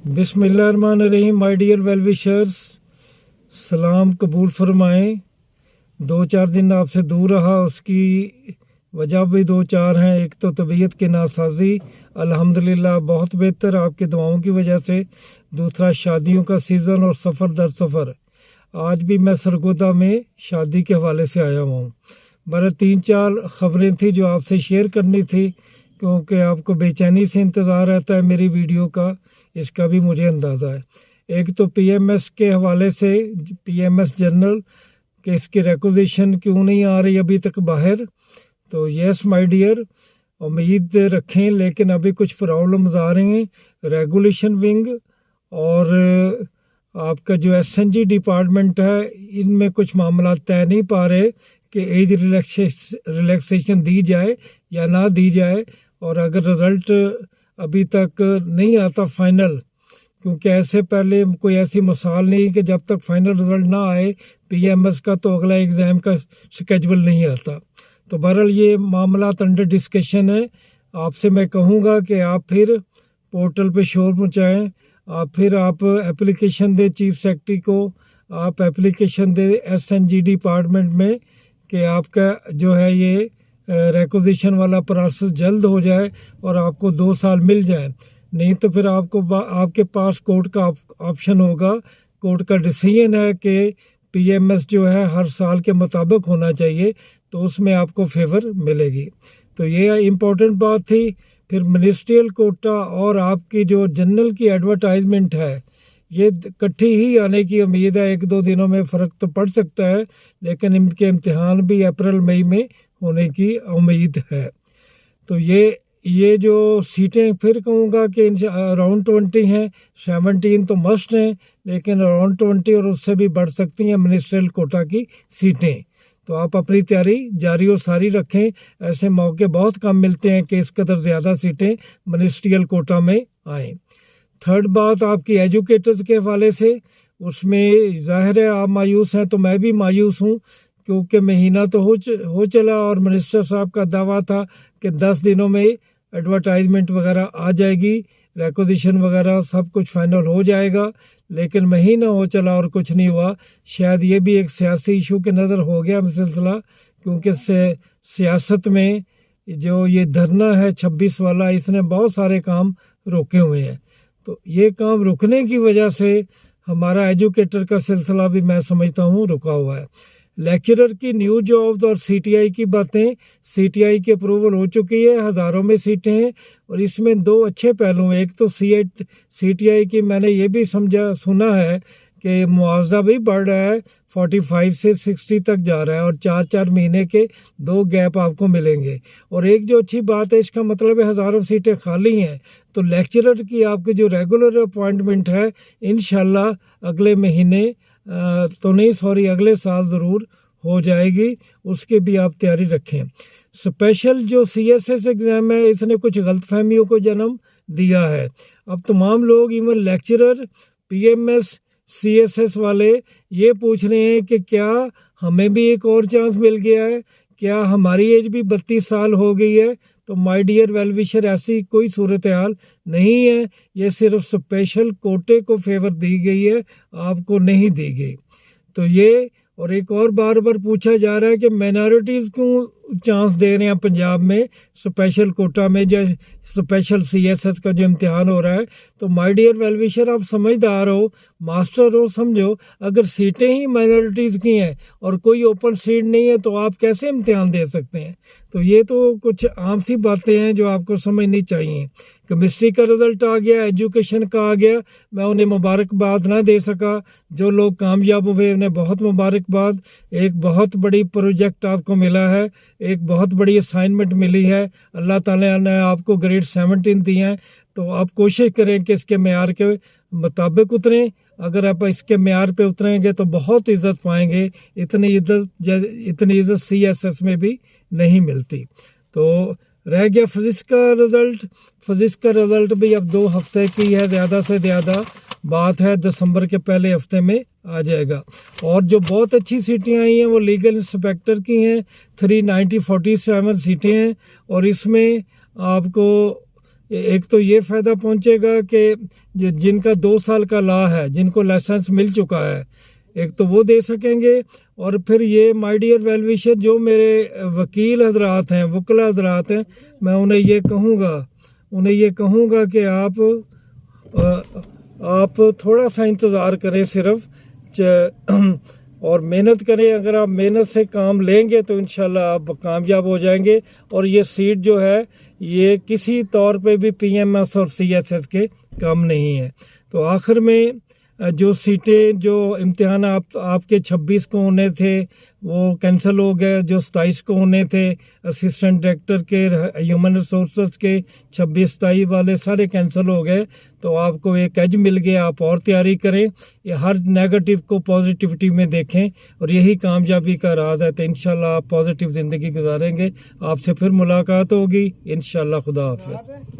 बिस्मिल्लाहिर्रहमानिर्रहीम। My dear well wishers, सलाम कबूल फरमाएँ। 2-4 दिन आपसे दूर रहा, उसकी वजह भी 2-4 हैं। एक तो तबीयत की नासाजी, अल्हम्दुलिल्लाह बहुत बेहतर आपकी दुआओं की वजह से। दूसरा शादियों का सीज़न और सफ़र दर सफ़र। आज भी मैं सरगोदा में शादी के हवाले से आया हुआ हूँ। मेरा 3-4 खबरें थी जो आपसे शेयर करनी थी, क्योंकि आपको बेचैनी से इंतज़ार रहता है मेरी वीडियो का, इसका भी मुझे अंदाज़ा है। एक तो पीएमएस के हवाले से, पीएमएस जनरल कि इसकी रिक्वेजिशन क्यों नहीं आ रही अभी तक बाहर। तो यस माय डियर, उम्मीद रखें, लेकिन अभी कुछ प्रॉब्लम्स आ रही हैं। रेगुलेशन विंग और आपका जो एसएनजी डिपार्टमेंट है, इनमें कुछ मामला तय नहीं पा रहे कि एज रिलैक्सेशन दी जाए या ना दी जाए। और अगर रिज़ल्ट अभी तक नहीं आता फाइनल, क्योंकि ऐसे पहले कोई ऐसी मिसाल नहीं कि जब तक फाइनल रिज़ल्ट ना आए पीएमएस का तो अगला एग्ज़ाम का शेड्यूल नहीं आता। तो बहरहाल ये मामला अंडर डिस्कशन है। आपसे मैं कहूँगा कि आप फिर पोर्टल पे शोर मचाएँ, आप एप्लीकेशन दे चीफ सेक्रेटरी को, आप एप्लीकेशन दे एसएनजी डिपार्टमेंट में कि आपका जो है ये रिक्वेजिशन वाला प्रोसेस जल्द हो जाए और आपको 2 साल मिल जाए। नहीं तो फिर आपके पास कोर्ट का ऑप्शन होगा। कोर्ट का डिसीजन है कि पीएमएस जो है हर साल के मुताबिक होना चाहिए, तो उसमें आपको फेवर मिलेगी। तो ये इम्पोर्टेंट बात थी। फिर मिनिस्ट्रियल कोटा और आपकी जो जनरल की एडवर्टाइजमेंट है, ये इकट्ठी ही आने की उम्मीद है। 1-2 दिनों में फ़र्क तो पड़ सकता है, लेकिन इनके इम्तिहान भी अप्रैल मई में होने की उम्मीद है। तो ये जो सीटें फिर कहूँगा कि अराउंड 20 हैं, 17 तो मस्ट हैं, लेकिन अराउंड 20 और उससे भी बढ़ सकती हैं मिनिस्ट्रियल कोटा की सीटें। तो आप अपनी तैयारी जारी और सारी रखें। ऐसे मौके बहुत कम मिलते हैं कि इस कदर ज़्यादा सीटें मिनिस्ट्रियल कोटा में आएँ। थर्ड बात आपकी एजुकेटर्स के हवाले से, उसमें ज़ाहिर है आप मायूस हैं, तो मैं भी मायूस हूँ, क्योंकि महीना तो हो चला और मिनिस्टर साहब का दावा था कि 10 दिनों में एडवर्टाइजमेंट वगैरह आ जाएगी, रिक्वेजिशन वगैरह सब कुछ फाइनल हो जाएगा, लेकिन महीना हो चला और कुछ नहीं हुआ। शायद ये भी एक सियासी इशू के नज़र हो गया सिलसिला, क्योंकि सियासत में जो ये धरना है 26 वाला, इसने बहुत सारे काम रोके हुए हैं। तो ये काम रुकने की वजह से हमारा एजुकेटर का सिलसिला भी मैं समझता हूँ रुका हुआ है। लेक्चरर की न्यू जॉब्स और सीटीआई की बातें, सीटीआई की अप्रूवल हो चुकी है, हज़ारों में सीटें हैं और इसमें 2 अच्छे पहलू हैं। एक तो सीटीआई की मैंने ये भी सुना है कि मुआवजा भी बढ़ रहा है, 45 से 60 तक जा रहा है और 4-4 महीने के 2 गैप आपको मिलेंगे। और एक जो अच्छी बात है, इसका मतलब है हज़ारों सीटें खाली हैं, तो लेक्चरर की आपकी जो रेगुलर अपॉइंटमेंट है इंशाल्लाह अगले महीने अगले साल ज़रूर हो जाएगी। उसकी भी आप तैयारी रखें। स्पेशल जो सीएसएस एग्ज़ाम है, इसने कुछ गलतफहमियों को जन्म दिया है। अब तमाम लोग, इवन लेक्चरर, पीएमएस, सीएसएस वाले ये पूछ रहे हैं कि क्या हमें भी एक और चांस मिल गया है, क्या हमारी एज भी 32 साल हो गई है। तो माय डियर वेल विशर, ऐसी कोई सूरत हाल नहीं है। ये सिर्फ स्पेशल कोटे को फेवर दी गई है, आपको नहीं दी गई। तो ये, और एक और बार पूछा जा रहा है कि माइनॉरिटीज़ क्यों चांस दे रहे हैं पंजाब में स्पेशल कोटा में, जो स्पेशल सीएसएस का जो इम्तिहान हो रहा है। तो माय डियर वेल विशर, आप समझदार हो, मास्टर हो, समझो, अगर सीटें ही माइनॉरिटीज़ की हैं और कोई ओपन सीट नहीं है तो आप कैसे इम्तिहान दे सकते हैं। तो ये तो कुछ आम सी बातें हैं जो आपको समझनी चाहिए। केमिस्ट्री का रिज़ल्ट आ गया, एजुकेशन का आ गया, मैं उन्हें मुबारकबाद ना दे सका। जो लोग कामयाब हुए उन्हें बहुत मुबारकबाद। एक बहुत बड़ी प्रोजेक्ट आपको मिला है, एक बहुत बड़ी असाइनमेंट मिली है, अल्लाह ताला ने आपको ग्रेड 17 दी हैं। तो आप कोशिश करें कि इसके मेयार के मुताबिक उतरें। अगर आप इसके मेयार पे उतरेंगे तो बहुत इज़्ज़त पाएंगे। इतनी इज़्ज़त सीएसएस में भी नहीं मिलती। तो रह गया फिज़िक्स का रिज़ल्ट भी अब 2 हफ्ते की है, ज़्यादा से ज़्यादा बात है दिसंबर के पहले हफ्ते में आ जाएगा। और जो बहुत अच्छी सीटें आई हैं वो लीगल इंस्पेक्टर की हैं, 390-47 सीटें हैं और इसमें आपको ایک تو یہ فائدہ پہنچے گا کہ جن کا 2 سال کا لا ہے، جن کو لائسنس مل چکا ہے، ایک تو وہ دے سکیں گے، اور پھر یہ مائی ڈیئر ویل وشر جو میرے وکیل حضرات ہیں، وکلا حضرات ہیں، میں انہیں یہ کہوں گا کہ آپ تھوڑا سا انتظار کریں صرف، اور محنت کریں۔ اگر آپ محنت سے کام لیں گے تو انشاءاللہ آپ کامیاب ہو جائیں گے، اور یہ سیٹ جو ہے یہ کسی طور پہ بھی پی ایم ایس اور سی ایس ایس کے کم نہیں ہے۔ تو آخر میں جو سیٹیں، جو امتحان آپ کے 26 کو ہونے تھے وہ کینسل ہو گئے، جو 27 کو ہونے تھے اسسٹنٹ ڈائریکٹر کے، ہیومن ریسورسز کے 26-27 والے سارے کینسل ہو گئے، تو آپ کو ایک ایج مل گیا، آپ اور تیاری کریں، یہ ہر نیگیٹو کو پازیٹیوٹی میں دیکھیں، اور یہی کامیابی کا راز ہے۔ تو انشاءاللہ آپ پازیٹیو زندگی گزاریں گے۔ آپ سے پھر ملاقات ہوگی انشاءاللہ۔ خدا حافظ۔